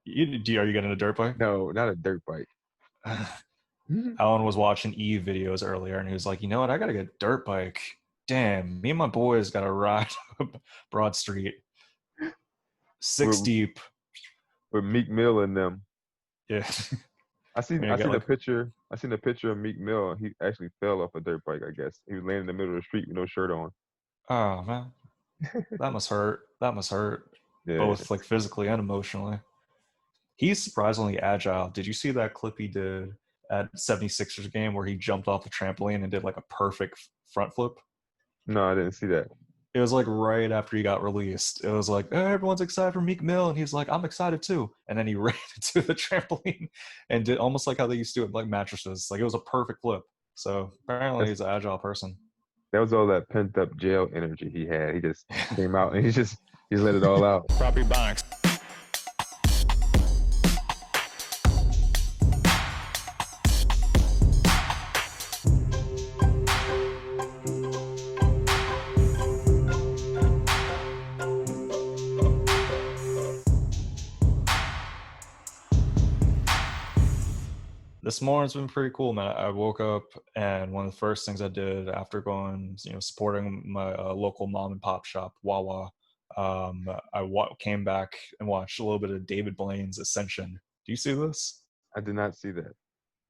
Are you getting a dirt bike? No, not a dirt bike. Alan was watching Eve videos earlier, and he was like, "You know what? I gotta get a dirt bike. Damn, me and my boys got to ride up Broad Street, six with deep." with Meek Mill and them. Yeah, I we're seen gonna I get seen a like, picture. I seen a picture of Meek Mill. He actually fell off a dirt bike. I guess he was laying in the middle of the street with no shirt on. oh man, that must hurt. That must hurt, Yeah, both like physically and emotionally. He's surprisingly agile. Did you see that clip he did at 76ers game where he jumped off the trampoline and did like a perfect front flip? no, I didn't see that. It was like right after he got released. It was like, oh, everyone's excited for Meek Mill, and he's like, I'm excited too. And then he ran into the trampoline and did almost like how they used to do it, like mattresses. Like it was a perfect flip. So apparently That's he's an agile person. that was all that pent up jail energy he had. He just came out and he just let it all out. Property Ebonics. This morning's been pretty cool, man. I woke up and one of the first things I did after going, supporting my local mom and pop shop, Wawa, came back and watched a little bit of David Blaine's Ascension. Do you see this? I did not see that.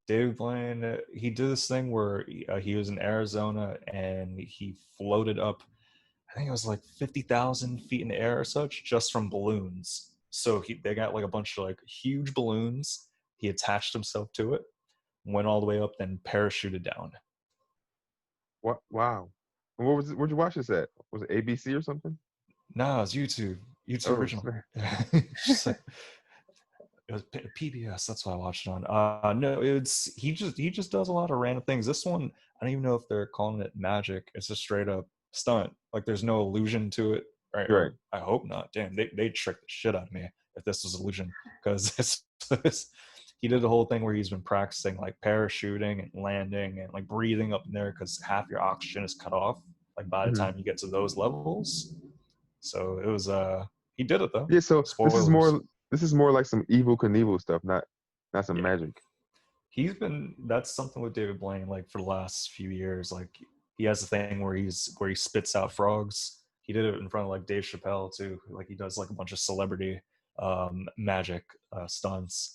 David Blaine, he did this thing where he was in Arizona and he floated up, I think it was like 50,000 feet in the air or such, just from balloons. So they got like a bunch of like huge balloons. He attached himself to it, went all the way up, then parachuted down. What? Wow. And what was it? Where'd you watch this at? Was it ABC or something? No, it's YouTube. YouTube Oh, original. snap. Just like, it was PBS. That's why I watched it on. No, it's he just does a lot of random things. This one, I don't even know if they're calling it magic. It's a straight up stunt. Like there's no illusion to it. Right? Right. Or I hope not. Damn, they tricked the shit out of me if this was illusion, because he did the whole thing where he's been practicing like parachuting and landing and like breathing up in there because half your oxygen is cut off. Like by the Mhm. time you get to those levels, so it was he did it though. Yeah. So Spoilers. this is more like some evil Knievel stuff, not some Yeah. magic. That's something with David Blaine, like for the last few years. Like he has a thing where he spits out frogs. He did it in front of like Dave Chappelle too. Like he does like a bunch of celebrity magic stunts.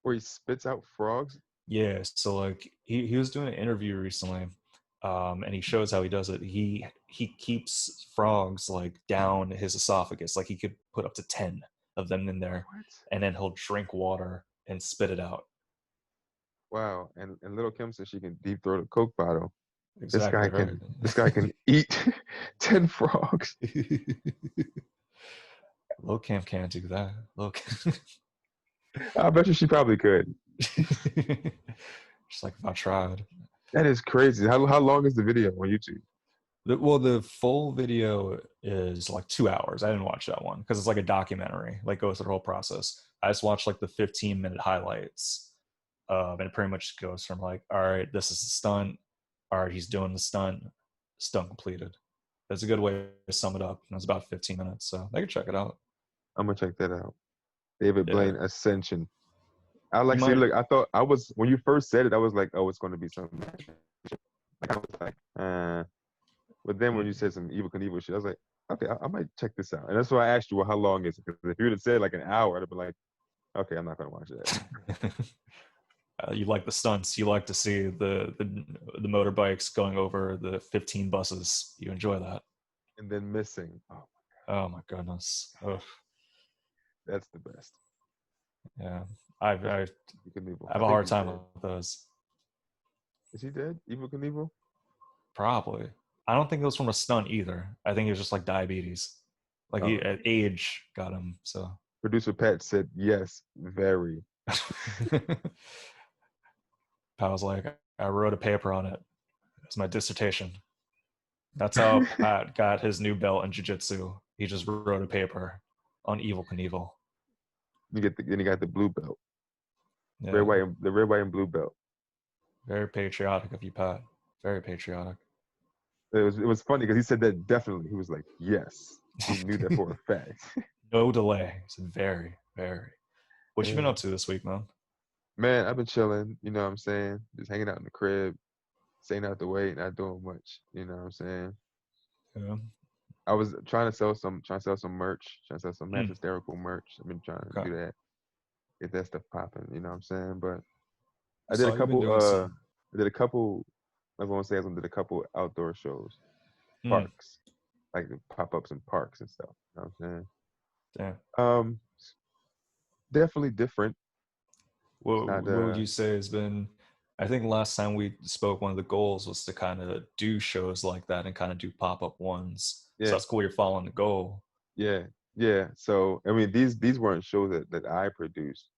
Where he spits out frogs. Yeah, so like he was doing an interview recently, and he shows how he does it. He keeps frogs like down his esophagus, like he could put up to 10 of them in there, What? and then he'll drink water and spit it out. Wow. And Little Kim says she can deep throat a Coke bottle. This Exactly guy right. can this guy can eat 10 frogs. Lil Cam can't do that. Lil Cam. I bet you she probably could. Just like if I tried. That is crazy. How long is the video on YouTube? The full video is like 2 hours. I didn't watch that one because it's like a documentary, like goes through the whole process. I just watched like the 15-minute highlights. And it pretty much goes from like, all right, this is the stunt. All right, he's doing the stunt completed. That's a good way to sum it up. And it's about 15 minutes, so they can check it out. I'm gonna check that out. David Yeah, Blaine Ascension. I you like see. might. Look, I thought I was when you first said it. I was like, oh, it's going to be something. Like I was like, but then when you said some evil Knievel shit, I was like, okay, I might check this out. And that's why I asked you, well, how long is it? Because if you would have said like an hour, I'd have been like, okay, I'm not gonna watch that. You like the stunts. You like to see the motorbikes going over the 15 buses. You enjoy that. And then missing. Oh, Oh my goodness. Ugh. that's the best. Yeah, I Evil Knievel. have I a think hard he's time dead. with those. Is he dead? Evil Knievel? Probably. I don't think it was from a stunt either. I think it was just like diabetes. Like Oh, age got him. So producer Pat said yes, very. I was like, I wrote a paper on it. It's my dissertation. That's how Pat got his new belt in jiu-jitsu. He just wrote a paper on Evil Knievel. Then you got the blue belt, Yeah, the red, white, and blue belt. very patriotic of you, Pat. Very patriotic. It was funny because he said that definitely. He was like, yes, he knew that for a fact. No delay. He said very, very. What you been Yeah. up to this week, man? Man, I've been chilling, you know what I'm saying? Just hanging out in the crib, staying out the way, not doing much, you know what I'm saying? Yeah. I was trying to sell some merch, trying to sell some Mass Hmm. Hysterical merch. I've been trying to Okay. do that, get that stuff popping, you know what I'm saying? But I did a So you've been couple, doing some. I did a couple, I was gonna say I did a couple outdoor shows, Hmm. parks, like pop-ups in parks and stuff, you know what I'm saying? Damn. Um, Definitely different. It's not, What would you say has been? I think last time we spoke, one of the goals was to kind of do shows like that and kind of do pop up ones. So yeah, that's cool. You're following the goal. yeah, yeah. So I mean, these weren't shows that I produced.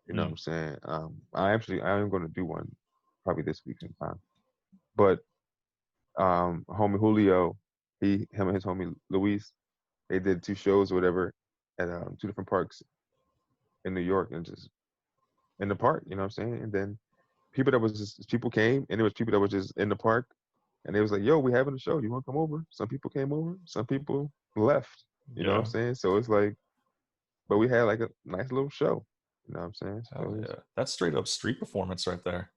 You know what Hmm. I'm saying? I am going to do one probably this week sometime. But homie Julio, him and his homie Luis, they did two shows or whatever at two different parks in New York and just in the park. You know what I'm saying? And then people came and there was people that was just in the park and they was like, "Yo, we having a show. You want to come over?" Some people came over. Some people left. You know what I'm Yeah. saying? So it's like. But we had like a nice little show. You know what I'm saying? So Hell it was, yeah. That's straight up street performance right there.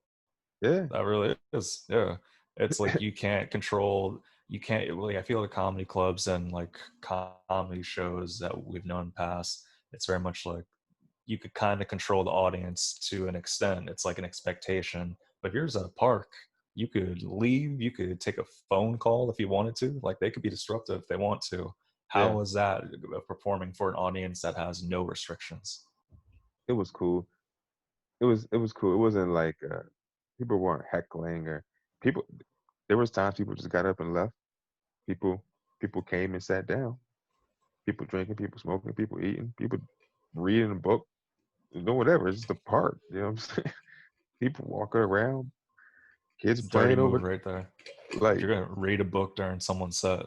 yeah, That really is. Yeah. It's like you can't control, you can't, like, I feel like comedy clubs and like comedy shows that we've known past, it's very much like you could kind of control the audience to an extent. It's like an expectation. But here's a park. You could leave, you could take a phone call if you wanted to. Like they could be disruptive if they want to. yeah, How is that performing for an audience that has no restrictions? it was cool. It was cool. It wasn't like people weren't heckling or people. There was times people just got up and left. People people came and sat down. People drinking, people smoking, people eating, people reading a book, doing whatever. It's just a park. You know what I'm saying? People walking around, kids It's a dirty playing move over. right there. If Like you're gonna read a book during someone's set,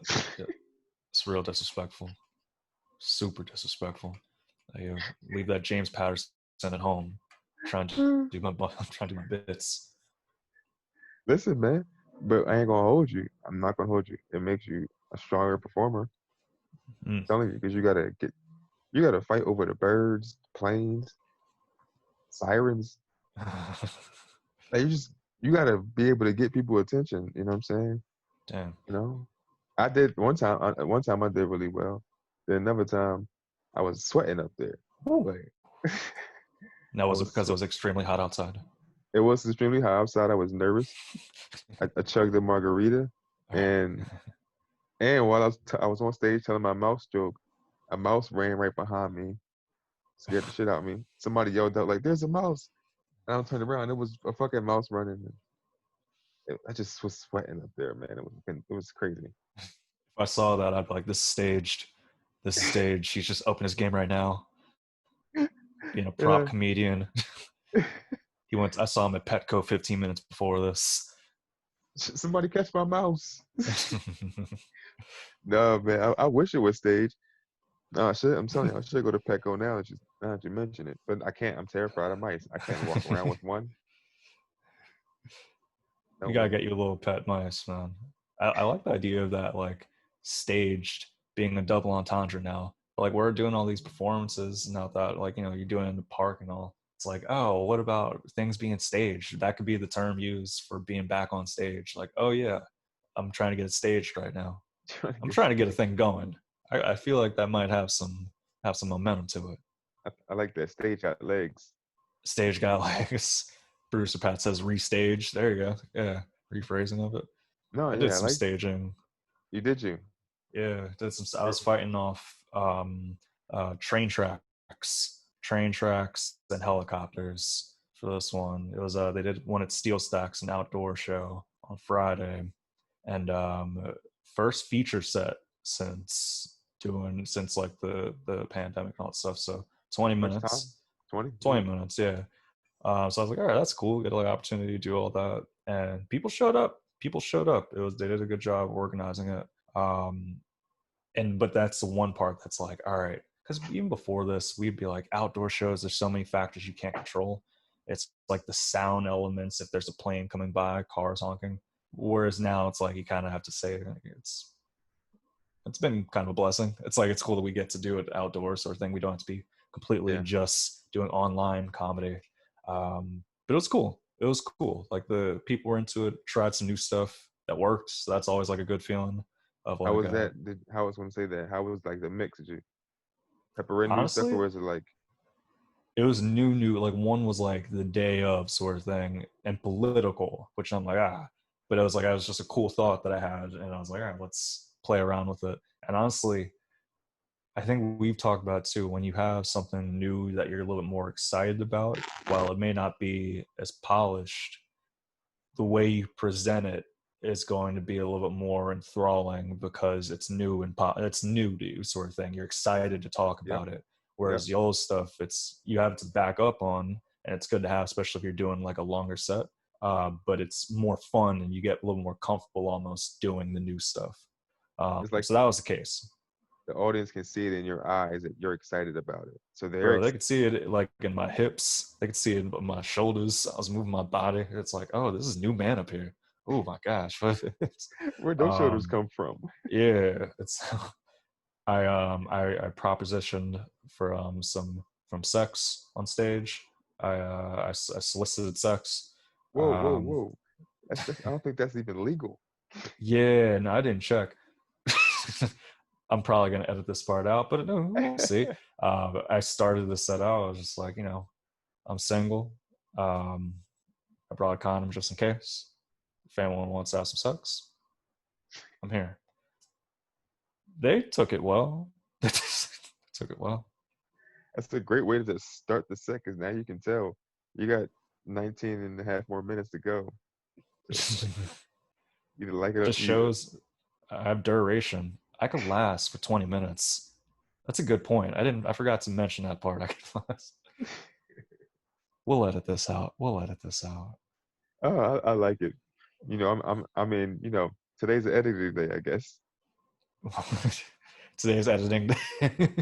it's real disrespectful. Super disrespectful. Leave that James Patterson at home. Trying to do my I'm trying to do my bits. listen, man. But I ain't gonna hold you. I'm not gonna hold you. It makes you a stronger performer. Mm. I'm telling you, because you gotta fight over the birds, planes, sirens. Like you gotta be able to get people attention. You know what I'm saying? Damn. You know, I did one time. One time I did really well. Then another time, I was sweating up there. Woo. Like Now I was it was. because it was extremely hot outside? It was extremely hot outside. I was nervous. I chugged a margarita, Oh, and while I was on stage telling my mouse joke, a mouse ran right behind me, scared the shit out of me. Somebody yelled out like, "There's a mouse!" And I turned around. It was a fucking mouse running. I just was sweating up there, man. It was crazy. if I saw that, I'd be like, "This is staged. This is staged. He's just upping his game right now, being a prop Yeah. comedian." He went. I saw him at Petco 15 minutes before this. Somebody catch my mouse. No, man. I wish it was staged. No, I should. I'm telling you, I should go to Petco now that you mention it. But I can't. I'm terrified of mice. I can't walk around with one. No You gotta way. get you a little pet mice, man. I like the idea of that, like staged being a double entendre now. Like we're doing all these performances now that, like, you're doing it in the park and all. It's like, oh, what about things being staged? That could be the term used for being back on stage. Like, oh yeah, I'm trying to get it staged right now. Trying to I'm get trying to get a staged. thing going. I feel like that might have some momentum to it. I like that stage got legs. Stage got legs. Producer Pat says restage. There you go. Yeah, rephrasing of it. No, I did yeah, I some like staging. you. Did you? Yeah, did some. I For, was fighting off train tracks, and helicopters for this one. It was they did one at Steel Stacks, an outdoor show on Friday, and first feature set since like the pandemic and all that stuff. So 20 first time? minutes, 20? Yeah. 20 minutes, yeah. So I was like, all right, that's cool. Get like opportunity to do all that, and people showed up. People showed up. They did a good job organizing it. Um, but that's the one part that's like, all right, because even before this, we'd be like, outdoor shows. There's so many factors you can't control. It's like the sound elements. If there's a plane coming by, cars honking. Whereas now it's like you kind of have to say it's been kind of a blessing. It's like it's cool that we get to do it outdoors sort of thing. We don't have to be completely Yeah. just doing online comedy. But it was cool. It was cool. Like the people were into it, tried some new stuff that worked. So that's always like a good feeling of How like was that? How I was gonna say that? How was like the mix? Did you pepper in new stuff, or honestly, was it like it was new. Like one was like the day of sort of thing and political, which I'm like, but it was like, I was just a cool thought that I had. And I was like, all right, let's play around with it. And honestly, I think we've talked about too, when you have something new that you're a little bit more excited about, while it may not be as polished, the way you present it is going to be a little bit more enthralling because it's new and it's new to you, sort of thing. You're excited to talk yep, about it. yep? Whereas the old stuff, it's you have to back up on, and it's good to have, especially if you're doing like a longer set. But it's more fun, and you get a little more comfortable almost doing the new stuff. It's like So that was the case. the audience can see it in your eyes that you're excited about it. So they're Bro, they could see it like in my hips. They could see it in my shoulders. I was moving my body. It's like, oh, this is new man up here. Oh my gosh. where'd those shoulders um, come from? yeah, it's I propositioned for some from sex on stage. I solicited sex. Whoa, whoa, Um, whoa! That's I don't think that's even legal. yeah, no, I didn't check. I'm probably gonna edit this part out, but no, we'll see. I started the set out. I was just like, I'm single. Um, I brought a condom just in case. If anyone wants to have some sex, I'm here. They took it well. They took it well. That's a great way to just start the set, because now you can tell you got 19 and a half more minutes to go. So it's like either like it or Just shows I have duration. I could last for 20 minutes. That's a good point. I forgot to mention that part. I could last. We'll edit this out. We'll edit this out. oh, I like it. I mean, today's the editing day, I guess. Today's editing day.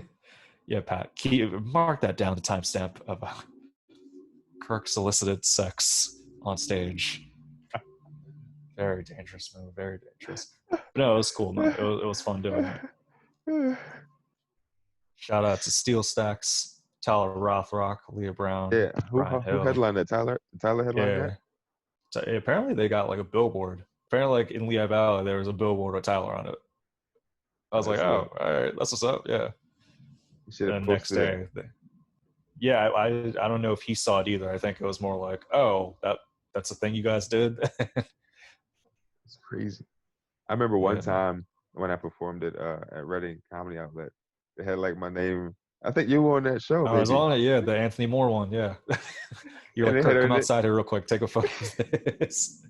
Yeah, Pat. Mark that down, the timestamp of Kirk solicited sex on stage. Very dangerous move. Very dangerous. But no, it was cool. No, it was fun doing it. Shout out to Steel Stacks, Tyler Rothrock, Leah Brown, Yeah, Brian who Hill. headlined that? Tyler headlined that? Yeah. So apparently they got like a billboard. Apparently, like in Lehigh Valley, there was a billboard with Tyler on it. I Oh, was like, that's lit. oh, all right, that's what's up. Yeah. You should have And the next posted it. day, yeah, I don't know if he saw it either. I think it was more like, oh, that's the thing you guys did. It's crazy. I remember one Yeah. time when I performed at Reading Comedy Outlet, they had like my name. I think you were on that show, I was maybe. on it. Yeah, the Anthony Moore one. Yeah. You're And like, they had Kirk, her come name. outside here real quick. Take a photo of this.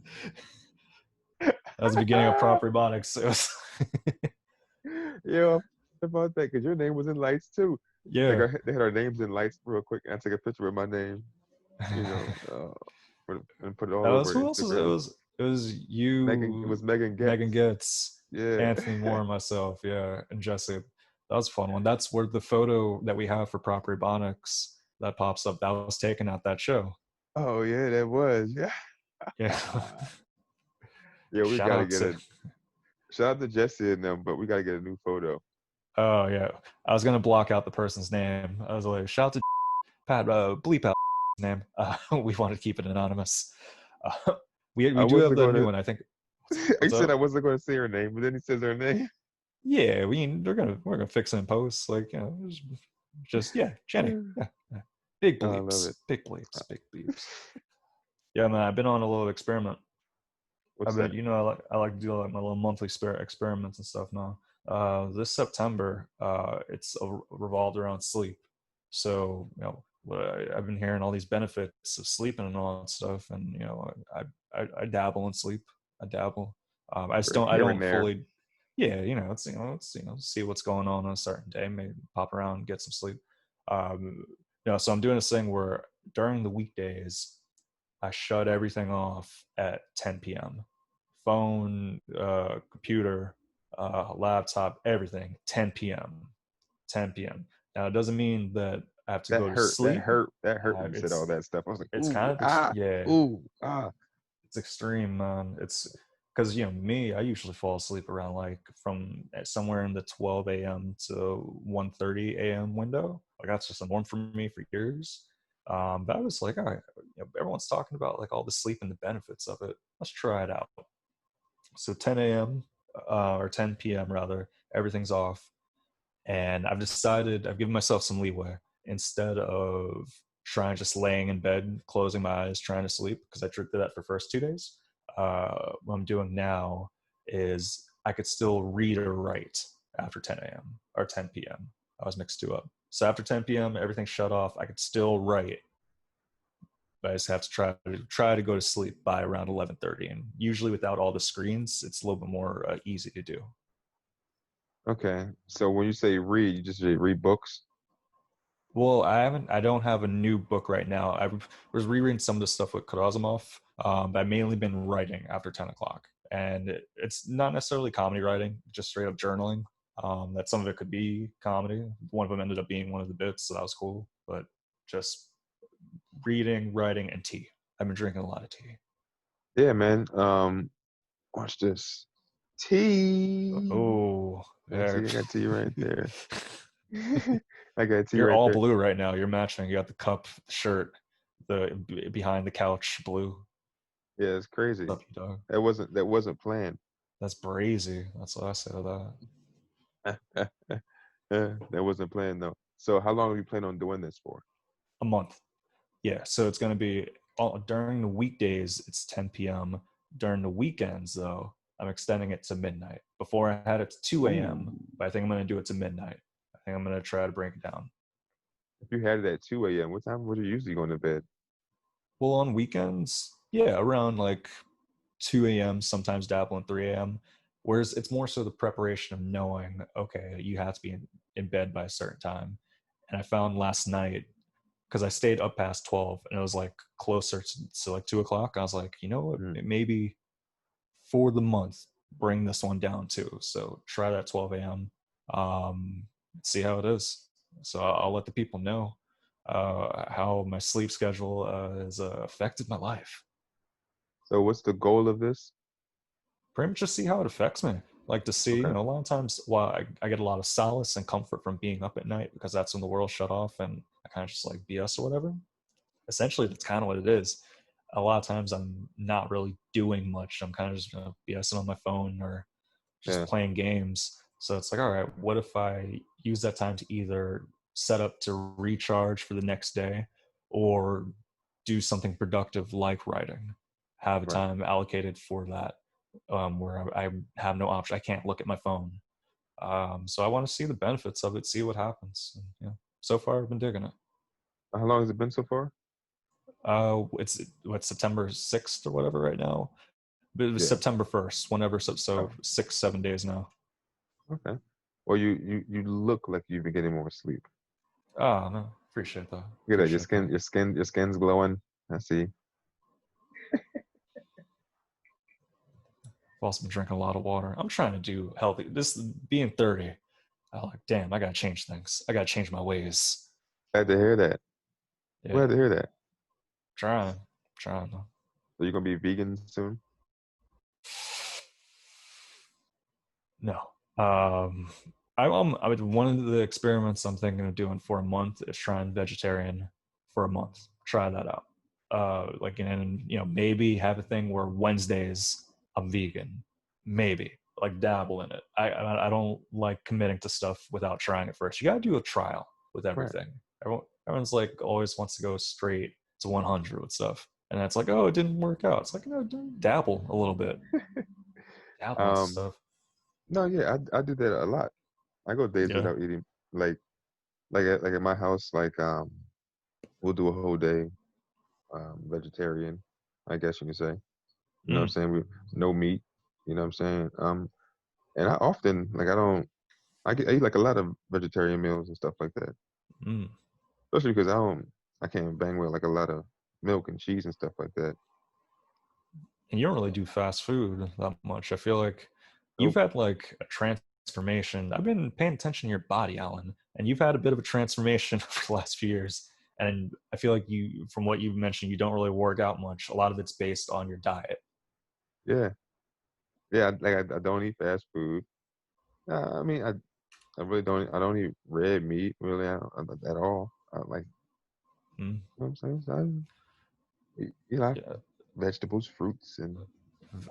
That was the beginning of proper Ebonics. It was, Yeah, about that, because your name was in lights too. yeah. They had our names in lights real quick, and I took a picture with my name, and put it all That was, over who else was it? Instagram. It was It you, was Megan Megan Getz. Getz, Yeah. Anthony Moore, and myself. Yeah, and Jesse. That was a fun one. That's where the photo that we have for Proper Ebonics that pops up. That was taken at that show. Oh yeah, that was. Yeah. Yeah. Yeah, we Shout gotta out get to. a shout out to Jesse and them, but we gotta get a new photo. Oh yeah, I was gonna block out the person's name. I was like, shout out to Pat. Bleep out his name. We wanted to keep it anonymous. We I do have wasn't the new gonna. one. I think. He What's said I up? wasn't gonna say her name, but then he says her name. Yeah, we're gonna fix it in post. Like, just yeah, Jenny. Yeah, yeah. Big Oh, I love bleeps, it. big bleeps, big bleeps. Yeah, man. I've been on a little experiment. What's I've been, that? I like to do like my little monthly experiments and stuff now. This September, it's revolved around sleep. So I've been hearing all these benefits of sleeping and all that stuff, and I dabble in sleep. I dabble. I just don't. I Here and don't there. fully. Yeah, see what's going on a certain day. Maybe pop around and get some sleep. Um, so I'm doing this thing where during the weekdays I shut everything off at 10 p.m. Phone, computer, laptop, everything, 10 p.m. 10 p.m. Now it doesn't mean that I have to That go to hurt. That sleep. hurt. That hurt when you said all It's that stuff. I was like, it's ooh, kind of ah, yeah, ooh, ah. it's extreme, man. It's because me, I usually fall asleep around like from somewhere in the 12 a.m. to 1:30 a.m. window. Like that's just a norm for me for years. But I was like, all right, everyone's talking about like all the sleep and the benefits of it. Let's try it out. So 10 a.m. Or 10 p.m. rather, everything's off, and I've given myself some leeway instead of trying just laying in bed, closing my eyes, trying to sleep because I did that for the first 2 days. What I'm doing now is I could still read or write after 10 a.m. or 10 p.m. I was mixed two up. So after 10 p.m., everything's shut off. I could still write, but I just have to try to go to sleep by around 11:30. And usually, without all the screens, it's a little bit more easy to do. Okay. So when you say read, you just say read books? Well, I don't have a new book right now. I was rereading some of the stuff with Karazimov, but I've mainly been writing after 10 o'clock. And it's not necessarily comedy writing, just straight up journaling. That some of it could be comedy. One of them ended up being one of the bits, so that was cool. But just reading, writing, and tea. I've been drinking a lot of tea. Yeah, man. Watch this. Tea. Oh, Yeah, see, there. I got tea right there. I got tea You're right all there. blue right now. You're matching. You got the cup, the shirt, the behind the couch blue. Yeah, it's crazy. What's up, you dog? That wasn't planned. That's brazy. That's what I say to that. Yeah, that wasn't planned though. So how long are you planning on doing this for? A month. Yeah. So it's going to be during the weekdays, it's 10 p.m. During the weekends, though, I'm extending it to midnight. Before I had it to 2 Ooh. a.m., but I think I'm going to do it to midnight. I think I'm going to try to break it down. If you had it at 2 a.m., what time would you usually go to bed? Well, on weekends, yeah, around like 2 a.m., sometimes dabble in 3 a.m. Whereas it's more so the preparation of knowing, okay, you have to be in bed by a certain time. And I found last night, because I stayed up past 12 and it was like closer to like 2 o'clock, I was like, you know what, Mm. maybe for the month, bring this one down too. So try that 12 a.m. Um, see how it is. So I'll let the people know how my sleep schedule has affected my life. So what's the goal of this? Pretty much just see how it affects me. Like to see, Okay. a lot of times, while I get a lot of solace and comfort from being up at night because that's when the world shut off and I kind of just like BS or whatever. Essentially, that's kind of what it is. A lot of times, I'm not really doing much. I'm kind of just BSing on my phone or just Yeah. playing games. So it's like, all right, what if I use that time to either set up to recharge for the next day or do something productive like writing? Have a Right. time allocated for that where I have no option. I can't look at my phone. So I want to see the benefits of it, see what happens. And, so far, I've been digging it. How long has it been so far? It's what September 6th or whatever right now. But it was Yeah. September 1st, whenever. So Oh, 6, 7 days now. okay. Well, you look like you've been getting more sleep. Oh no, appreciate that. Look at that. Your Appreciate skin, that. your skin's glowing. I see. I've also been drinking a lot of water. I'm trying to do healthy. This being 30, I'm like, damn, I gotta change things. I gotta change my ways. Glad to hear that. Yeah, Glad to hear that. trying. So you're gonna be vegan soon? No. Um, one of the experiments I'm thinking of doing for a month is trying vegetarian for a month. Try that out. Like, and maybe have a thing where Wednesdays I'm vegan. Maybe like dabble in it. I don't like committing to stuff without trying it first. You got to do a trial with Right. everything. Everyone's like always wants to go straight to 100 with stuff, and that's like, oh, it didn't work out. It's like, no, dabble a little bit, dabble in Um. stuff. No. Yeah. I do that a lot. I go days Yeah. without eating. Like at my house. We'll do a whole day vegetarian. I guess you can say. You know what I'm Mm, saying? We no meat. You know what I'm saying? And I often I don't. I eat like a lot of vegetarian meals and stuff like that. mm. Especially because I can't bang with like a lot of milk and cheese and stuff like that. And you don't really do fast food that much. I feel like you've Nope. had like a transformation. I've been paying attention to your body, Alan, and you've had a bit of a transformation for the last few years. And I feel like from what you've mentioned, you don't really work out much. A lot of it's based on your diet. Yeah. Yeah. I don't eat fast food. I mean, I really don't. I don't eat red meat really at all. I like. Mm, You know what I'm saying? So you know, yeah. vegetables, fruits, and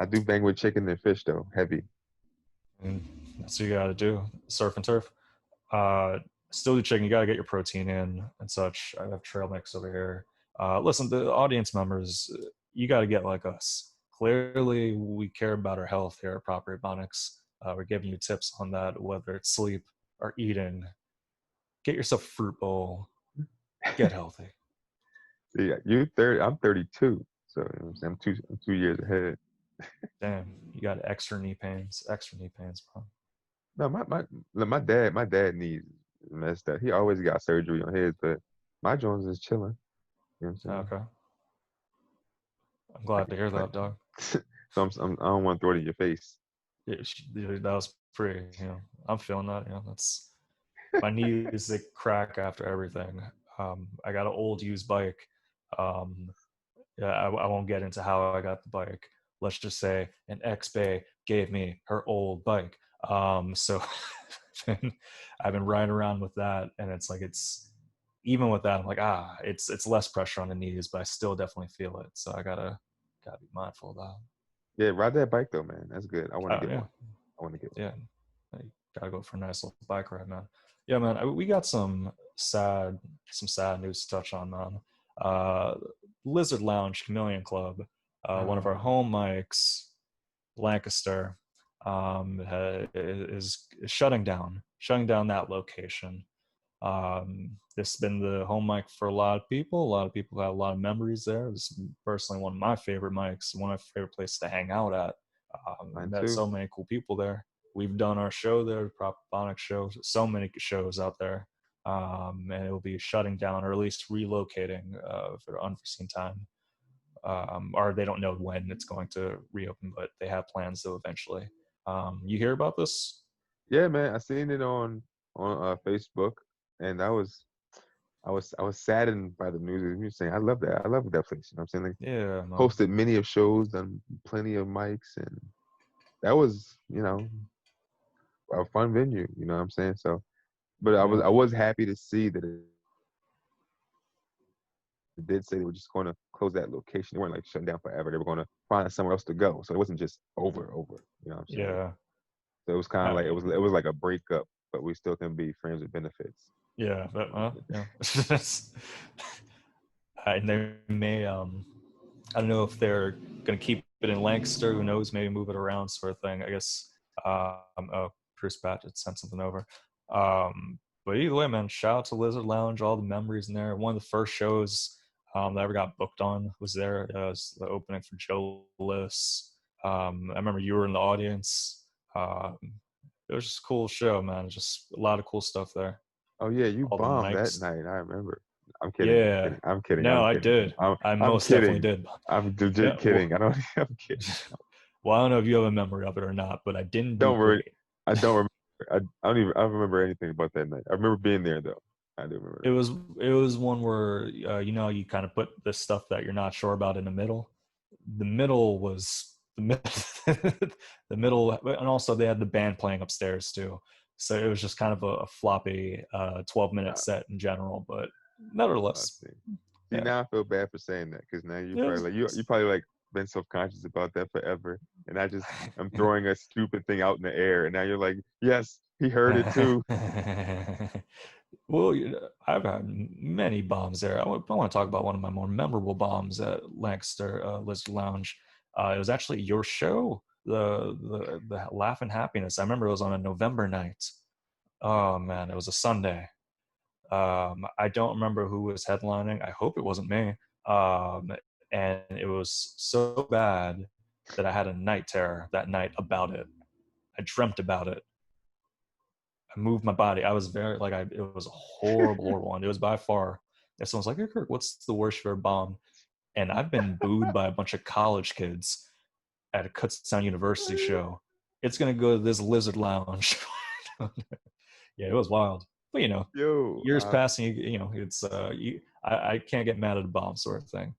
I do bang with chicken and fish though, heavy. And that's what you got to do. Surf and turf. Uh, Still do chicken. You got to get your protein in and such. I have trail mix over here. Listen, the audience members, you got to get like us. Clearly, we care about our health here at Proper Ebonics. We're giving you tips on that, whether it's sleep or eating. Get yourself a fruit bowl. Get healthy. Yeah, you're 30. I'm 32, so you know what I'm saying I'm 2 years ahead. Damn, you got extra knee pains. Extra knee pains, bro. No, my dad needs messed up. He always got surgery on his, but my joints is chilling. You know what I'm saying? Okay, I'm glad Like, to hear like that, dog. so I don't want to throw it in your face. Yeah, that was pretty. I'm feeling that. That's my knees. They crack after everything. I got an old used bike. Um, yeah, I won't get into how I got the bike. Let's just say an ex-bay gave me her old bike. So I've been riding around with that, and it's like it's even with that, I'm like it's less pressure on the knees, but I still definitely feel it. So I gotta be mindful of that. Yeah, ride that bike though, man. That's good. I want to get Yeah, one. I want to get one. yeah. You gotta go for a nice little bike ride, man. Yeah, man. We got some sad news to touch on, man. Uh, Lizard Lounge Chameleon Club, one of our Oh, home mics, Lancaster, is shutting down that location. This has been the home mic for a lot of people. A lot of people have a lot of memories there. This is personally one of my favorite mics, one of my favorite places to hang out at. mine Met too. so many cool people there. We've done our show there, the Proponic show, so many shows out there. And it will be shutting down or at least relocating for unforeseen time. Or they don't know when it's going to reopen, but they have plans to eventually. You hear about this? Yeah, man. I seen it on Facebook, and I was saddened by the news. You saying I love that. I love that place. You know what I'm saying? Like, Yeah, man. hosted many of shows, done plenty of mics, and that was a fun venue. You know what I'm saying? So, but I was Yeah. I was happy to see that it did say they were just going to close that location. They weren't like shutting down forever. They were going to find somewhere else to go. So it wasn't just over. You know what I'm saying? Yeah. So it was kind of I, like it was like a breakup, but we still can be friends with benefits. yeah, but yeah. And they may I don't know if they're gonna keep it in Lancaster. Who knows? Maybe move it around, sort of thing. I guess. Oh, Chris Pat had sent something over. But either way, man, shout out to Lizard Lounge. All the memories in there. One of the first shows that I ever got booked on was there. It was the opening for Joe List. I remember you were in the audience. It was just a cool show, man. Just a lot of cool stuff there. Oh yeah, you All the bombed that mics. night. I remember. I'm kidding. I'm Yeah. kidding. I'm kidding. No, I'm I kidding. did. I'm I I'm most definitely kidding. did. I'm Yeah. legit kidding. I don't. I'm kidding. Well, I don't know if you have a memory of it or not, but I didn't do Don't worry. great. I don't remember. I don't remember anything about that night. I remember being there though. I do remember It was it was one where you kind of put the stuff that you're not sure about in the middle. The middle was the the middle, and also they had the band playing upstairs too. So it was just kind of a floppy 12-minute that. set in general, but Let's nevertheless, see. See, yeah, now I feel bad for saying that because now you it probably was. like you probably like been self-conscious about that forever, and I'm throwing a stupid thing out in the air, and now you're like, yes, he heard it too. Well, I've had many bombs there. I want to talk about one of my more memorable bombs at Lancaster Lizard Lounge. It was actually your show, the Laugh and Happiness. I remember it was on a November night. Oh man, it was a Sunday. I don't remember who was headlining. I hope it wasn't me. Um, and it was so bad that I had a night terror that night about it. I dreamt about it. I moved my body. I was very like it was a horrible one. It was by far. If someone's like, "Hey Kirk, what's the worst you've ever bombed?" And I've been booed by a bunch of college kids at a Kutztown University show. It's gonna go to this Lizard Lounge. Yeah, it was wild. But Yo, years passing, it's I can't get mad at a bomb sort of thing.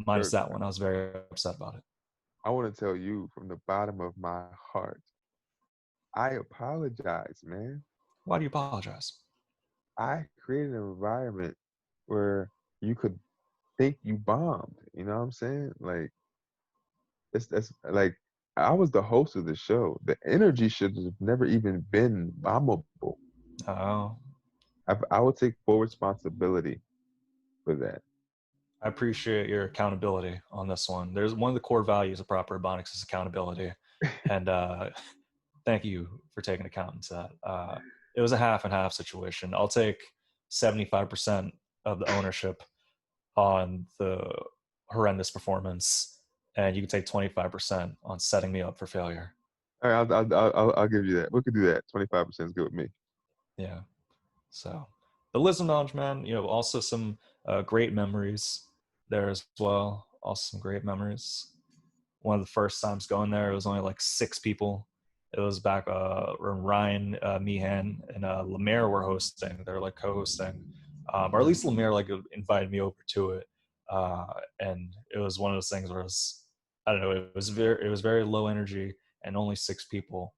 Minus Kirk, that one, I was very upset about it. I want to tell you from the bottom of my heart, I apologize, man. Why do you apologize? I created an environment where you could think you bombed. You know what I'm saying? Like that's like I was the host of the show. The energy should have never even been bombable. Oh, I would take full responsibility for that. I appreciate your accountability on this one. There's one of the core values of proper Ebonics is accountability, and thank you for taking account into that. It was a half and half situation. I'll take 75% of the ownership on the horrendous performance, and you can take 25% on setting me up for failure. All right, I'll give you that. We could do that. 25% is good with me. Yeah. So the Lisbon Lounge, man, also some great memories there as well. Also some great memories. One of the first times going there, it was only like 6 people. It was back when Ryan, Meehan, and Lemaire were hosting. They were like co-hosting, or at least Lemaire like invited me over to it. And it was one of those things where I don't know, it was very low energy and only 6 people,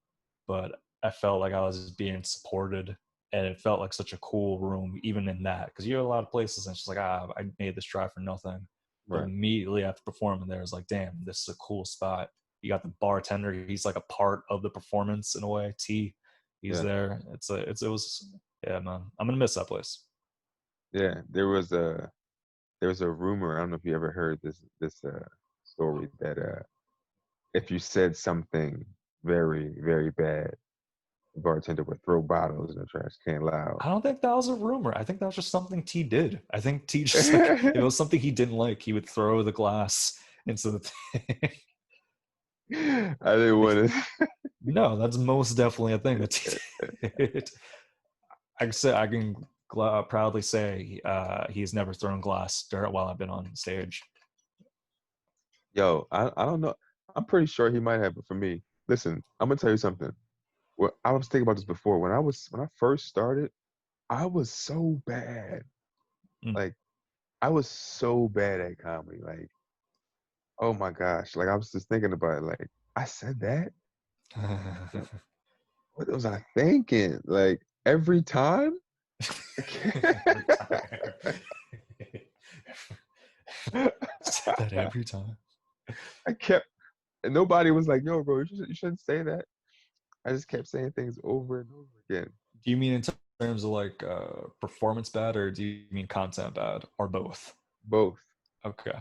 but I felt like I was being supported, and it felt like such a cool room even in that, because you have a lot of places and it's just like, I made this drive for nothing. But Right. immediately after performing there, it's like, damn, this is a cool spot. You got the bartender; he's like a part of the performance in a way. He's Yeah. there. It was, yeah, man. I'm gonna miss that place. Yeah. There was a rumor. I don't know if you ever heard this story that if you said something very very bad, the bartender would throw bottles in the trash can loud. I don't think that was a rumor. I think that was just something T did. I think T just like, if it was something he didn't like, he would throw the glass into the thing. I didn't want to. No, that's most definitely a thing that T did. I can proudly say he's never thrown glass while I've been on stage. Yo, I don't know. I'm pretty sure he might have, but for me, listen, I'm gonna tell you something. Well, I was thinking about this before. When I first started, I was so bad. Mm. Like I was so bad at comedy. Like, oh my gosh. Like I was just thinking about it. Like, I said that? Like, what was I thinking? Like every time? Every time. Said that every time. I kept and nobody was like, yo, bro, you shouldn't say that. I just kept saying things over and over again. Do you mean in terms of like performance bad, or do you mean content bad, or both? Both. Okay.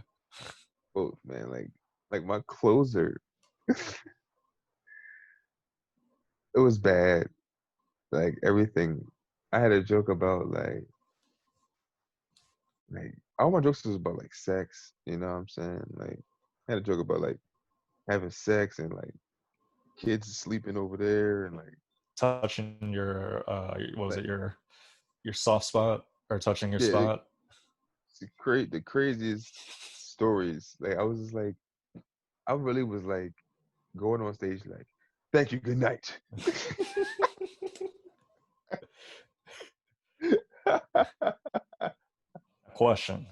Both, man. Like my closer, it was bad. Like everything. I had a joke about like all my jokes was about like sex, you know what I'm saying? Like I had a joke about like having sex and like kids sleeping over there and Touching your what was like it, your soft spot, or touching your yeah, spot? the craziest stories. Like I was just like I really was like going on stage like, thank you, good night. Question.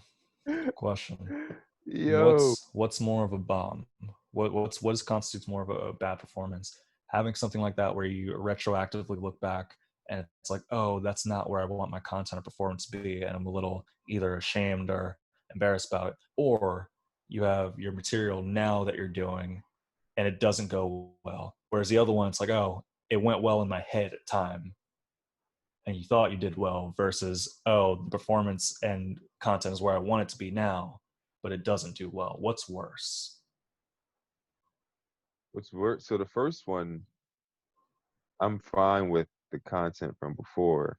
Question. Yo, What's more of a bomb? What constitutes more of a bad performance? Having something like that where you retroactively look back and it's like, oh, that's not where I want my content or performance to be, and I'm a little either ashamed or embarrassed about it, or you have your material now that you're doing and it doesn't go well. Whereas the other one, it's like, oh, it went well in my head at time and you thought you did well, versus, oh, the performance and content is where I want it to be now, but it doesn't do well. What's worse? what's worse? So the first one, I'm fine with the content from before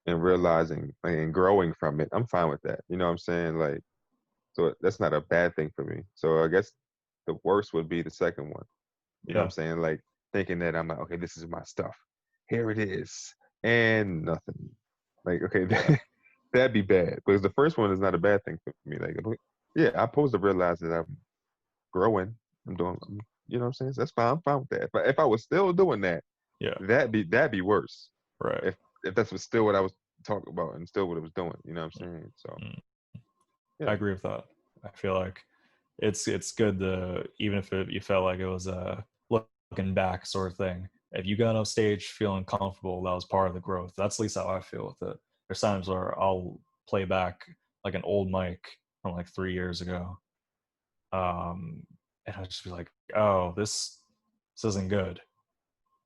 and realizing like, and growing from it. I'm fine with that. You know what I'm saying? Like, so that's not a bad thing for me. So I guess the worst would be the second one. You know what I'm Yeah. saying? Like thinking that I'm like, okay, this is my stuff. Here it is. And nothing. Like, okay, Yeah. that'd be bad. Because the first one is not a bad thing for me. Like, yeah, I'm supposed to realize that I'm growing. You know what I'm saying? So that's fine. I'm fine with that. But if I was still doing that, Yeah. that'd be worse. Right. If that's was still what I was talking about and still what it was doing. You know what I'm saying? So Mm. I yeah, agree with that. I feel like it's good to, even if you felt like it was a looking back sort of thing. If you got off stage feeling comfortable, that was part of the growth. That's at least how I feel with it. There's times where I'll play back like an old mic from like 3 years ago. And I'd just be like, oh, this isn't good.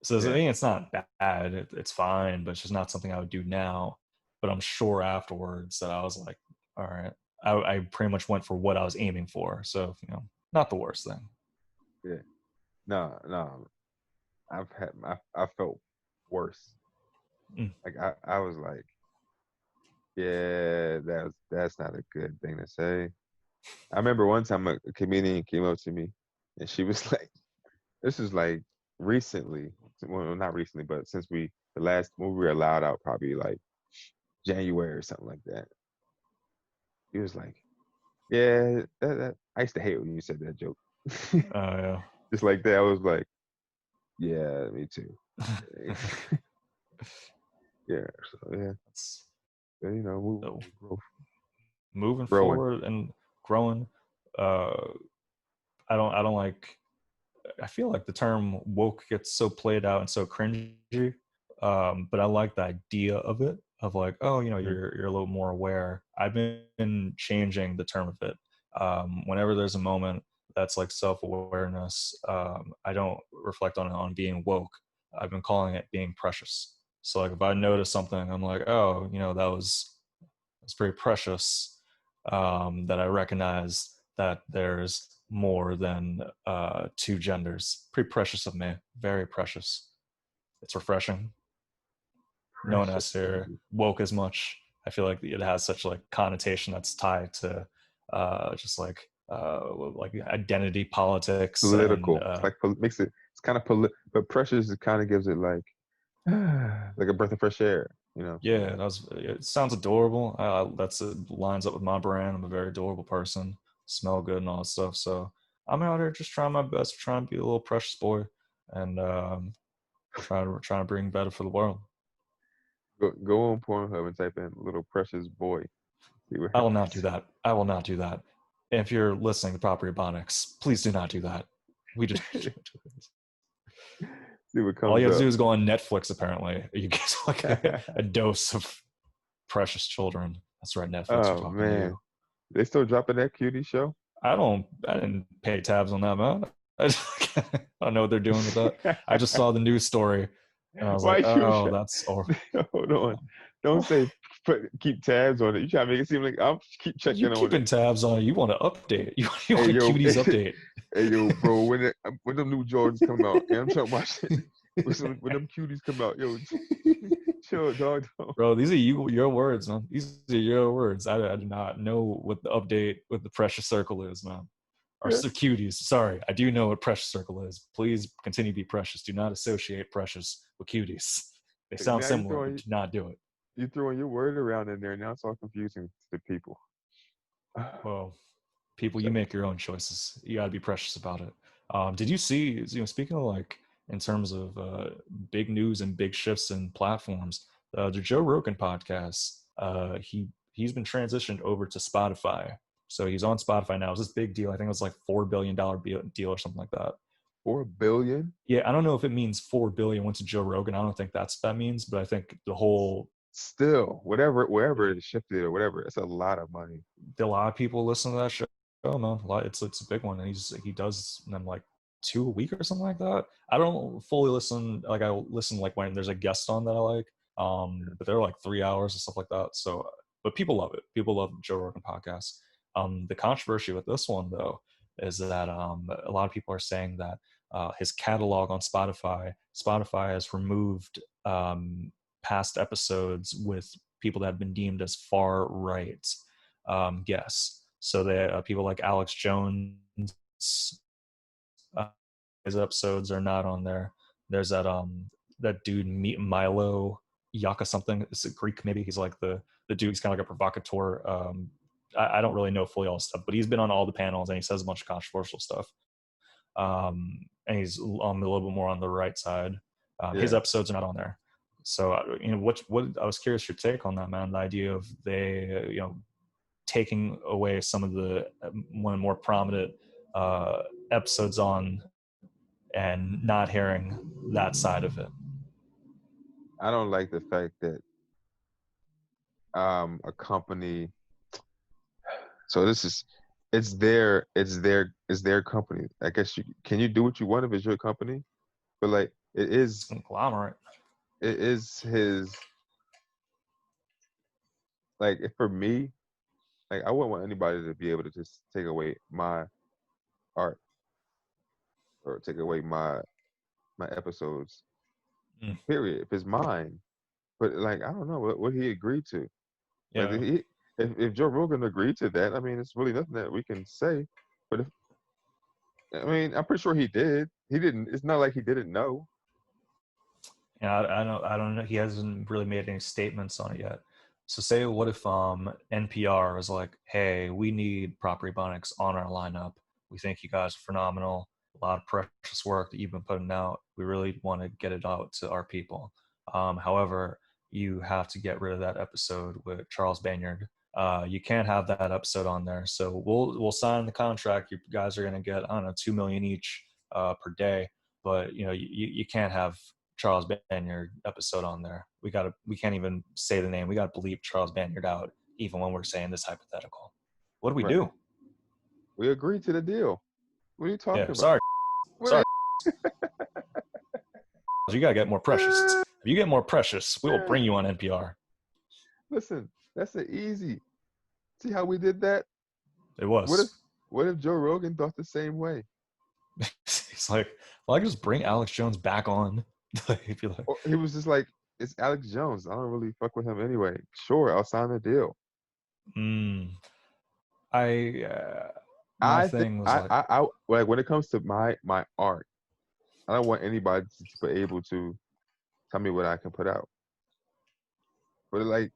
So I mean, it's not bad. It's fine, but it's just not something I would do now. But I'm sure afterwards that I was like, all right, I pretty much went for what I was aiming for. So, not the worst thing. Yeah. No, no. I felt worse. Mm. Like I was like, yeah, that's not a good thing to say. I remember one time a comedian came up to me and she was like, this is like recently, well, not recently, but since the last movie we were allowed out probably like January or something like that. He was like, yeah, I used to hate when you said that joke. Yeah. Just like that, I was like, yeah, me too. Yeah, so yeah, That's, so growth, moving growing. forward and growing. Uh, I don't like. I feel like the term woke gets so played out and so cringy. But I like the idea of it, of like, oh, Yeah. you're a little more aware. I've been changing the term of it. Whenever there's a moment that's like self-awareness, I don't reflect on it on being woke. I've been calling it being precious. So like if I notice something, I'm like, oh, that's pretty precious. That I recognize that there's more than two genders. Pretty precious of me. Very precious. It's refreshing. No one has Precious, to baby. woke as much. I feel like it has such like connotation that's tied to just like identity politics and Political. It's like makes it. It's kind of but precious. It kind of gives it like like a breath of fresh air. yeah, it sounds adorable. That's it lines up with my brand. I'm a very adorable person, smell good and all that stuff. So I'm out here just trying my best, trying to be a little precious boy, and trying to bring better for the world. Go on Pornhub and type in "little precious boy." See what I will not do happens. that. I will not do that. If you're listening to Proper Ebonics, please do not do that. We just See what all you comes have to up. do is go on Netflix. Apparently, you get like a dose of precious children. That's right, Netflix. We're Oh talking to you. man, they still dropping that cutie show? I didn't pay tabs on that, man. I don't know what they're doing with that. I just saw the news story and I was like, Why you oh, try? that's or Hold on. Don't say keep tabs on it. You try to make it seem like I'm keep you checking on it. keeping tabs on it. You want to update. You Hey want a yo, cuties update. hey yo, bro, when them new Jordans come out, and I'm trying to watch it. When them cuties come out, yo, chill, dog. Bro, these are your words, man. These are your words. I do not know what the update with the precious circle is, man. Or cuties. Sorry, I do know what precious circle is. Please continue to be precious. Do not associate precious with cuties. They sound Now similar, but do not do it. you throwing your word around in there. Now it's all confusing to the people. Well, people, you So, make your own choices. You got to be precious about it. Did you see? Speaking of like in terms of big news and big shifts in platforms, the Joe Rogan podcast, he's been transitioned over to Spotify, so he's on Spotify now. It's this big deal. I think it was like $4 billion deal or something like that. 4 billion? Yeah, I don't know if it means 4 billion went to Joe Rogan. I don't think that's what that means, but I think the whole Still, wherever it shifted or whatever, it's a lot of money. a lot of people listen to that show. Oh man, it's a big one, and he does them like 2 a week or something like that. I don't fully listen. Like I listen like when there's a guest on that I like. But they're like 3 hours and stuff like that. So, but people love it. People love Joe Rogan podcast. The controversy with this one though is that a lot of people are saying that his catalog on Spotify has removed past episodes with people that have been deemed as far right guests. So they people like Alex Jones, uh, his episodes are not on there. There's that dude Milo Yaka something. It's a Greek maybe. He's like the dude. He's kind of like a provocateur. I don't really know fully all the stuff, but he's been on all the panels and he says a bunch of controversial stuff. And he's on a little bit more on the right side. His episodes are not on there. So what I was curious your take on that, man. The idea of they taking away some of the one of the more prominent episodes on and not hearing that side of it. I don't like the fact that a company So it's their company. I guess can you do what you want if it's your company? But like It's a conglomerate. it is his like if for me, like I wouldn't want anybody to be able to just take away my art or take away my episodes. Mm, Period. If it's mine. But like I don't know what he agreed to. Like yeah. if Joe Rogan agreed to that, I mean it's really nothing that we can say. But if I mean I'm pretty sure he did. He didn't. It's not like he didn't know. Yeah, I don't know. He hasn't really made any statements on it yet. So say what if NPR was like, hey, we need Proper Ebonics on our lineup. We think you guys are phenomenal. A lot of precious work that you've been putting out. We really want to get it out to our people. However, you have to get rid of that episode with Charles Banyard. You can't have that episode on there. So we'll sign the contract. You guys are gonna get, I don't know, 2 million each per day. But you can't have Charles Banyard episode on there. We can't even say the name. We gotta bleep Charles Banyard out, even when we're saying this hypothetical. What do we Right. do? We agreed to the deal. What are you Yeah, talking about? sorry, What sorry. You gotta get more precious. If you get more precious, we will bring you on NPR. Listen, that's an easy. See how we did that? It What if was. what if Joe Rogan thought the same way? He's like, well, I can just bring Alex Jones back on. He'd be like, Or he was just like, it's Alex Jones. I don't really fuck with him anyway. Sure, I'll sign the deal. mm, I my I think thing was like, I like when it comes to my art, I don't want anybody to be able to tell me what I can put out. But like,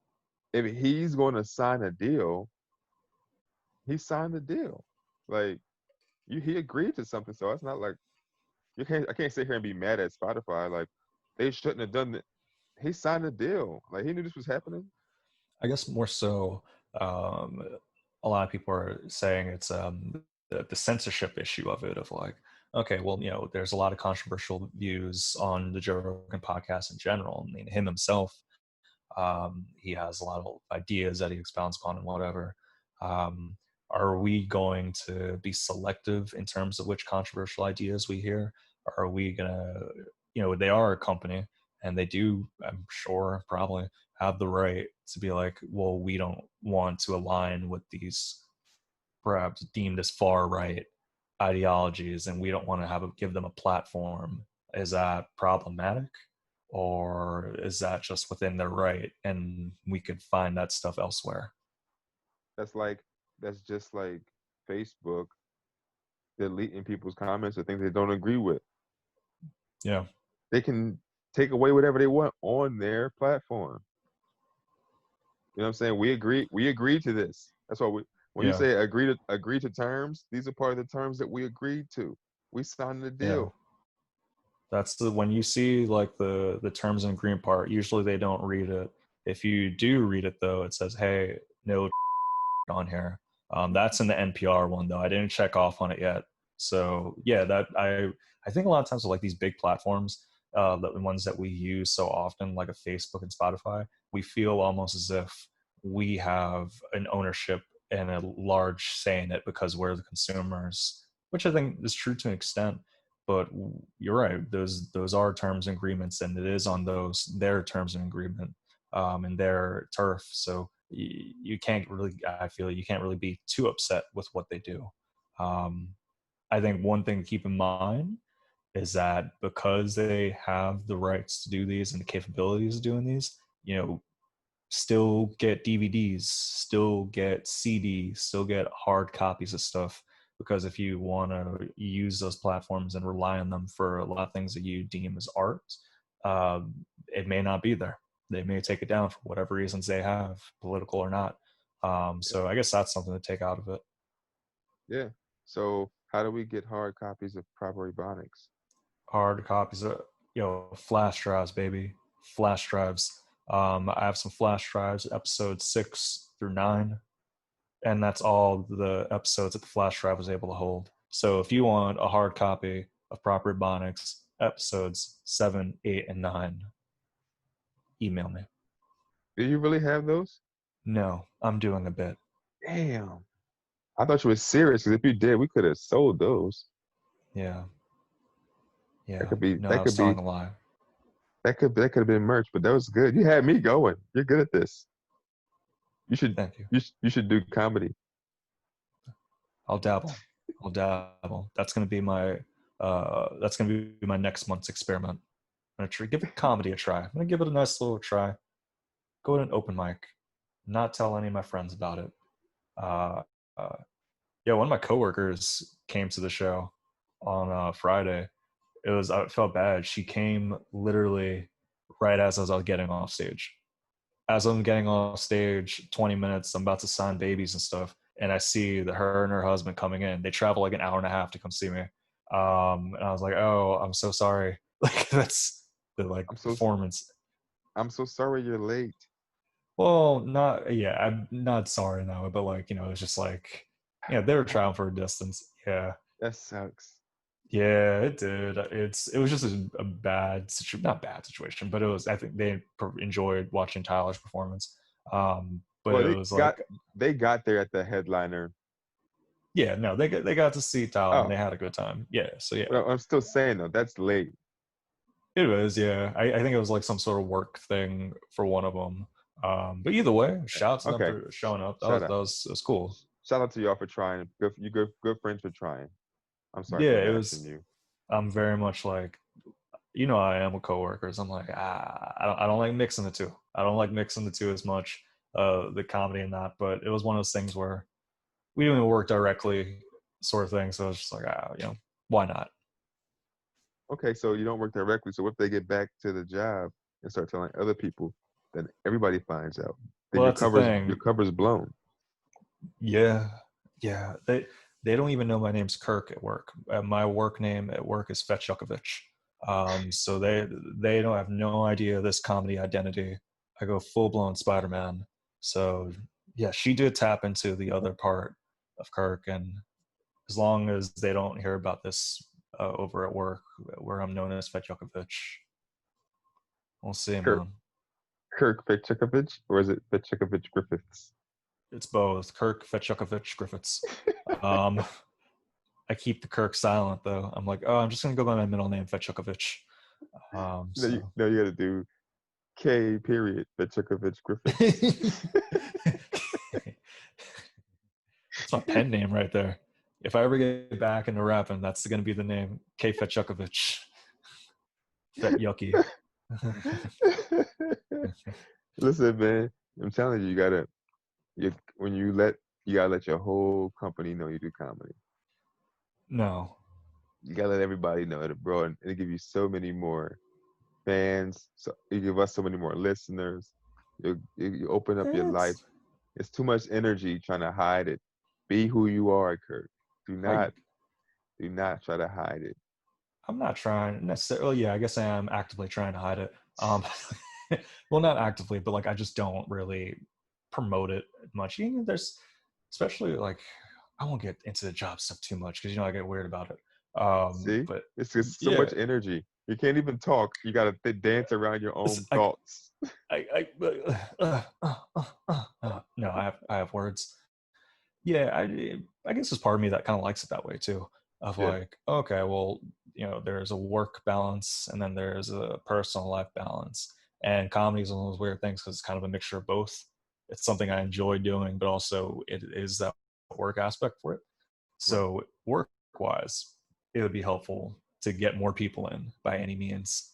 if he's going to sign a deal, he signed the deal. Like he agreed to something, so it's not like I can't sit here and be mad at Spotify. Like they shouldn't have done it. He signed a deal. Like he knew this was happening. I guess more so, um, a lot of people are saying it's the censorship issue of it, of like, okay, well, there's a lot of controversial views on the Joe Rogan podcast in general. I mean, him himself, he has a lot of ideas that he expounds upon and whatever. Um, are we going to be selective in terms of which controversial ideas we hear? Or are we gonna, they are a company and they do, I'm sure, probably have the right to be like, well, we don't want to align with these perhaps deemed as far right ideologies, and we don't want to give them a platform. Is that problematic, or is that just within their right, and we could find that stuff elsewhere? That's like that's just like Facebook deleting people's comments or things they don't agree with. Yeah, They can take away whatever they want on their platform. You know what I'm saying? We agree to this. That's why when you yeah, say agree to terms, these are part of the terms that we agreed to. We signed the yeah. deal. That's when you see like the terms and agreement part. Usually they don't read it. If you do read it though, it says, "Hey, no on here." That's in the NPR one though. I didn't check off on it yet. So yeah, that I think a lot of times with like these big platforms, the ones that we use so often, like a Facebook and Spotify, we feel almost as if we have an ownership and a large say in it because we're the consumers, which I think is true to an extent. But you're right; those are terms and agreements, and it is on those their terms and agreement and their turf. So you can't really, I feel you can't really be too upset with what they do. um, I think one thing to keep in mind is that because they have the rights to do these and the capabilities of doing these, still get DVDs, still get CDs, still get hard copies of stuff. Because if you want to use those platforms and rely on them for a lot of things that you deem as art, uh, it may not be there. They may take it down for whatever reasons they have, political or not. Yeah. So I guess that's something to take out of it. Yeah. So how do we get hard copies of proper Ebonics? Hard copies of, flash drives, baby, flash drives. I have some flash drives, episodes 6 through 9, and that's all the episodes that the flash drive was able to hold. So if you want a hard copy of Proper Ebonics episodes 7, 8, and 9, email me. Do you really have those? No, I'm doing a bit. Damn. I thought you were serious because if you did, we could have sold those. Yeah, That yeah. could be No, that I was could be telling a lie. that could have been merch, but that was good. You had me going. You're good at this. You should Thank you. you should do comedy. I'll dabble. I'll dabble. That's gonna be my next month's experiment. I'm gonna give it comedy a try. I'm gonna give it a nice little try. Go to an open mic, not tell any of my friends about it. Uh, uh, yeah, one of my coworkers came to the show on Friday. I felt bad. She came literally right as I was getting off stage. As I'm getting off stage, 20 minutes, I'm about to sign babies and stuff, and I see that her and her husband coming in. They travel like an hour and a half to come see me. And I was like, "Oh, I'm so sorry." Like that's the like I'm so performance. I'm so sorry you're late. Well, not yeah, I'm not sorry now, but like it's just like they were traveling for a distance. Yeah, That sucks. yeah, it did. It was just a bad situation, not bad situation, but it was. I think they enjoyed watching Tyler's performance. But Well, it was like, they got there at the headliner. yeah, no, they got to see Tyler and Oh, they had a good time. Yeah, so yeah, but I'm still saying though, that's late. it was. Yeah, I think it was like some sort of work thing for one of them. But either way, shout out to them Okay, for showing up. That shout was out. that was cool. Shout out to y'all for trying. Good friends for trying. I'm sorry for Yeah, it bashing was. you. I'm very much like I am with coworkers. I'm like, I don't like mixing the two. I don't like mixing the two as much, the comedy and that. But it was one of those things where we didn't even work directly, sort of thing. So it's just like, why not? Okay, so you don't work directly. So if they get back to the job and start telling other people, then everybody finds out. Then Well, that's the your thing. cover's blown. Yeah, yeah. They don't even know my name's Kirk at work. My work name at work is Fetchukovich. So they don't have no idea this comedy identity. I go full blown Spider Man. So yeah, she did tap into the other part of Kirk, and as long as they don't hear about this over at work, where I'm known as Fetchukovich, we'll see, Kirk man. Kirk Petchikovich, or is it Petchikovich Griffiths? It's both Kirk Fetchukovich Griffiths. Um, I keep the Kirk silent though. I'm like, oh, I'm just gonna go by my middle name, Fetchukovich. So No, you got to do K period Petchikovich Griffiths. that's my pen name right there. If I ever get back into rapping, that's gonna be the name, K Fetchukovich. Fet Yucky. Listen, man, I'm telling you, when you gotta let your whole company know you do comedy. No. You gotta let everybody know it, bro, and it'll give you so many more fans. So you give us so many more listeners. You open up your life. It's It's too much energy trying to hide it. Be who you are, Kirk. Do I not do not try to hide it. I'm not trying necessarily. Yeah, I guess I am actively trying to hide it. Um, well, not actively, but like I just don't really promote it much. There's especially like I won't get into the job stuff too much because I get weird about it. See? But It's just so yeah, much energy. You can't even talk. You gotta dance around your own I, thoughts. no, I have words. Yeah, I guess there's part of me that kind of likes it that way too. Of Yeah, like, okay, well, there's a work balance and then there's a personal life balance. And comedy is one of those weird things because it's kind of a mixture of both. It's something I enjoy doing, but also it is that work aspect for it. right. So work wise, it would be helpful to get more people in by any means.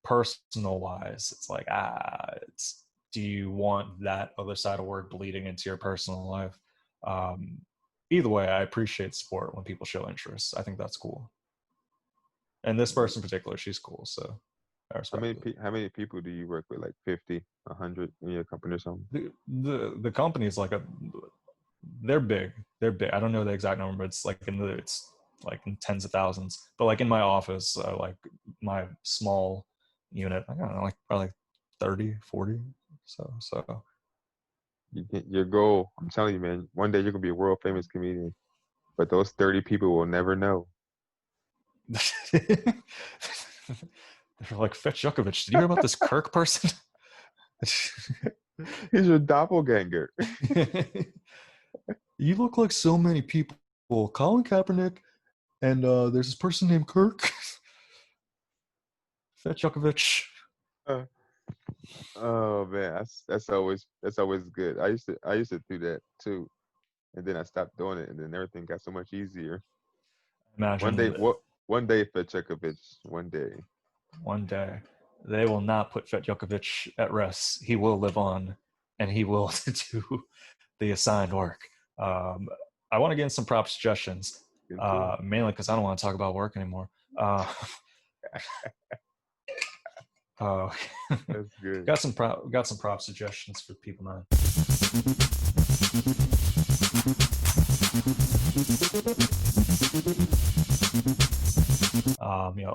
Personal wise, it's like, do you want that other side of work bleeding into your personal life? Um, Either way, I appreciate support when people show interest. I think that's cool. And this Mm. person in particular, she's cool, so I respect it. How many people do you work with? Like 50, 100 in your company or something? The company is like they're big. They're big. I don't know the exact number, but it's like in tens of thousands. But like in my office, like my small unit, I don't know, like probably like 30, 40. So You get your goal. I'm telling you, man. One day you're gonna be a world famous comedian, but those 30 people will never know. they're like, Fetchukovich, did you hear about this Kirk person? He's your doppelganger. You look like so many people. Colin Kaepernick, and there's this person named Kirk. Fetchokovich. Uh, oh man, that's always good. I used to do that too, and then I stopped doing it, and then everything got so much easier. One day, Imagine what? One day, Fechekovich. One day. one day they will not put Fetchokovich at rest. He will live on, and he will do the assigned work. Um, I want to get in some prop suggestions, Into it. mainly because I don't want to talk about work anymore. Uh, uh, That's good. got some prop suggestions for people now.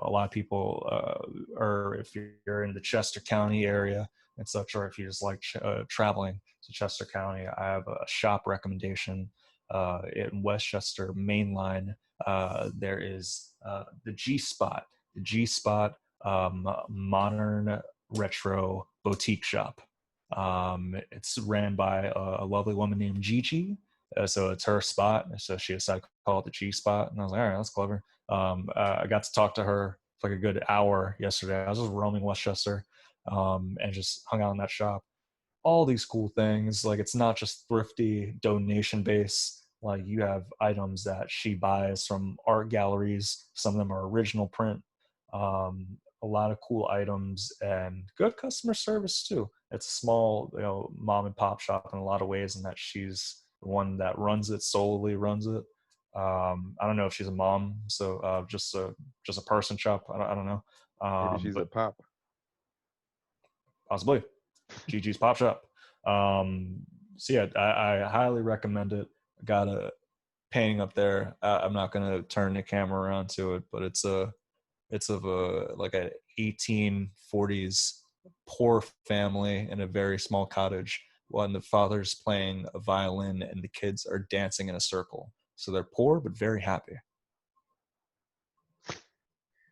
A lot of people or if you're in the Chester County area and such, or if you just like traveling to Chester County, I have a shop recommendation in Westchester Mainline. There is the G Spot, modern retro boutique shop. It's ran by a lovely woman named Gigi. So it's her spot. So she decided to call it the G Spot. And I was like, all right, that's clever. I got to talk to her for like a good hour yesterday. I was just roaming Westchester and just hung out in that shop. All these cool things. Like it's not just thrifty donation based. Like you have items that she buys from art galleries. Some of them are original print. A lot of cool items and good customer service too. It's a small, mom and pop shop in a lot of ways, and that she's the one that runs it, solely runs it. I don't know if she's a mom, so just a person shop. I don't know, Maybe she's a but pop. possibly Gigi's Pop Shop. So yeah, I highly recommend it. I got a painting up there. I'm not gonna turn the camera around to it, but it's of a like a 1840s poor family in a very small cottage. When the father's playing a violin and the kids are dancing in a circle. So they're poor but very happy.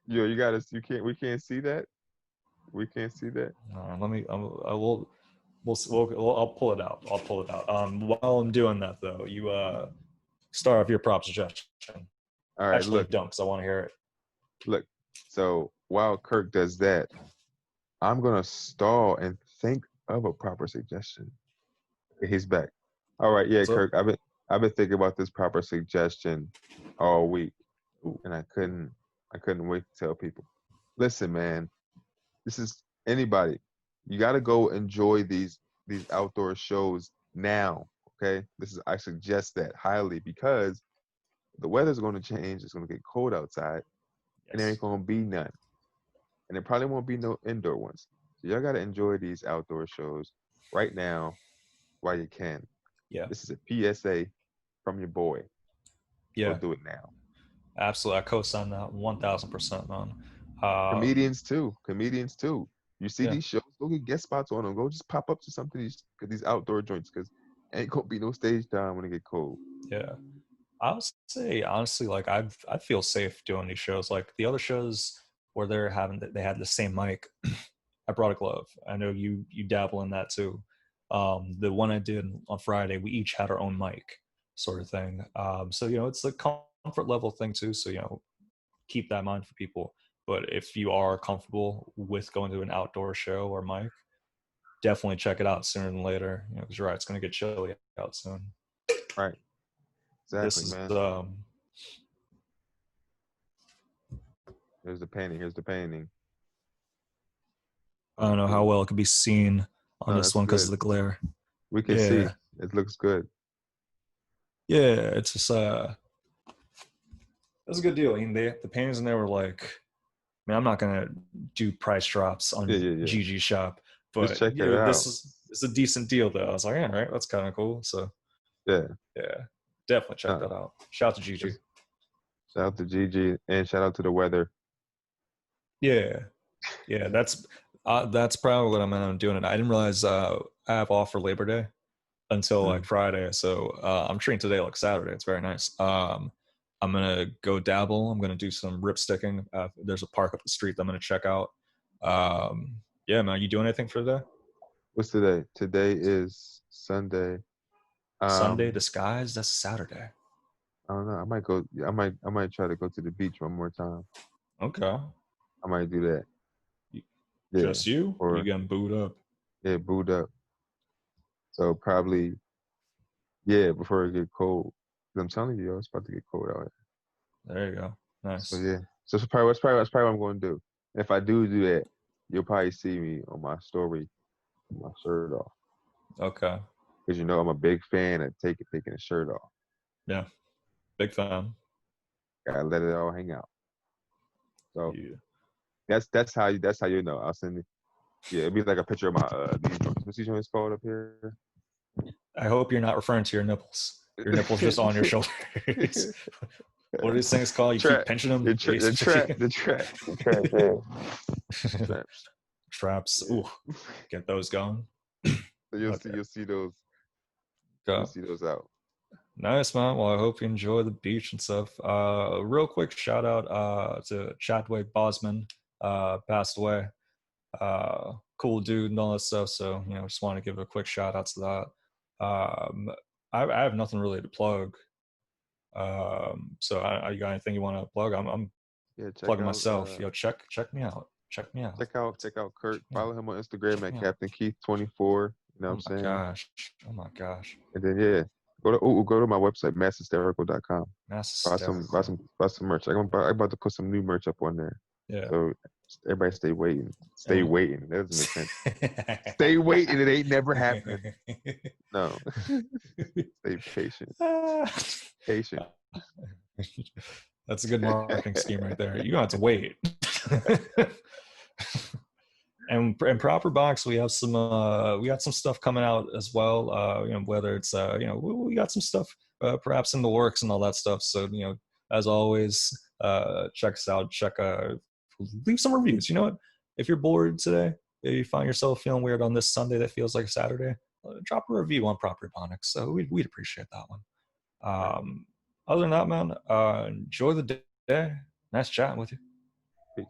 Yo, you got us. You can't. We can't see that. We can't see that. Let me. I will. I'll pull it out. I'll pull it out. While I'm doing that, though, you start off your prop suggestion. All right. Actually, Look. don't, because I want to hear it. Look. So while Kirk does that, I'm gonna stall and think of a proper suggestion. Okay, he's back. All right. Yeah, What's up? Kirk. I've been thinking about this proper suggestion all week, Ooh. and I couldn't wait to tell people. Listen, man. This is anybody. You got to go enjoy these outdoor shows now. Okay, I suggest that highly because the weather's going to change. It's going to get cold outside, and there Yes. ain't going to be none, and there probably won't be no indoor ones. So y'all got to enjoy these outdoor shows right now while you can. Yeah. This is a PSA from your boy. Go Yeah. do it now. Absolutely. I co-sign that 1,000%, man. Um, Comedians too. Comedians too. You see yeah. these shows, go get guest spots on them. Go just pop up to something these outdoor joints because ain't gonna be no stage time when it get cold. Yeah. I would say honestly, like I feel safe doing these shows. Like the other shows where they had the same mic. I brought a glove. I know you dabble in that too. The one I did on Friday, we each had our own mic, sort of thing. So it's a comfort level thing too. So keep that in mind for people. But if you are comfortable with going to an outdoor show or mic, definitely check it out sooner than later. Because you're right, it's going to get chilly out soon. Right. This Exactly, is man. Here's the painting. Here's the painting. I don't know how Cool. well it can be seen on No, this that's one because of good. the glare. We can see. Yeah, It looks good. yeah, it's just it's a good deal. I mean, the paintings in there were like, I mean, I'm not gonna do price drops Yeah, on yeah, yeah. GG Shop, Just but check it this out. is it's a decent deal though. I was like, all right, that's kind of cool. So Yeah. yeah, definitely check No, that out. Shout out to GG. just shout out to Gigi and shout out to the weather. Yeah, yeah, that's probably what I'm doing it. I didn't realize I have off for Labor Day until like Mm. Friday. So I'm treating today like Saturday. It's very nice. I'm gonna go dabble. I'm gonna do some rip sticking. There's a park up the street that I'm gonna check out. Yeah, man. You doing anything for today? What's today? Today is Sunday. Sunday Um, disguised as Saturday. I don't know. I might go. I might try to go to the beach one more time. Okay. I might do that. Yeah. Just you? You Or getting booed up? yeah, booed up. So probably yeah, before it get cold. 'Cause I'm telling you, yo, it's about to get cold out here. There you go. So Nice. yeah. So that's probably what I'm going to do. If I do that, you'll probably see me on my story with my shirt off. Okay. Because you know I'm a big fan of taking the shirt off. Yeah. Big fan. Gotta let it all hang out. So Yeah. that's how you know. I'll send it. Yeah, it'd be like a picture of my these joints. What's these joints called up here? I hope you're not referring to your nipples. Your nipples just on your shoulders. What are these things called? You keep Trap. pinching them. The trap, yeah. Traps. Traps. Yeah. Ooh, get those going. So Okay. you'll Go. see those out. Nice, man. Well, I hope you enjoy the beach and stuff. Real quick shout out to Chadwick Bosman. Passed away. Cool dude and all that stuff. So, just want to give a quick shout out to that. I have nothing really to plug. So you got anything you want to plug? I'm Yeah, check plugging out myself. Check me out. Check me out. check out Kirk. Check me out. Follow him on Instagram Check at me out. Captain Keith 24. You know what Oh I'm my saying? gosh. Oh my gosh. And then yeah, go to my website masshysterical.com. That's hysterical. Buy some merch. I'm about to put some new merch up on there. Yeah. So everybody stay waiting. Stay And waiting. That doesn't make sense. Stay waiting. It ain't never happening. No. Stay patient. Patient. That's a good marketing scheme right there. You don't have to wait. And in proper box, we got some stuff coming out as well. Whether it's we got some stuff perhaps in the works and all that stuff. So as always, check us out. Leave some reviews. You know what? If you're bored today, if you find yourself feeling weird on this Sunday that feels like a Saturday, drop a review on Proper Ebonics. So we'd appreciate that one. Other than that, man, enjoy the day. Nice chatting with you. Peace.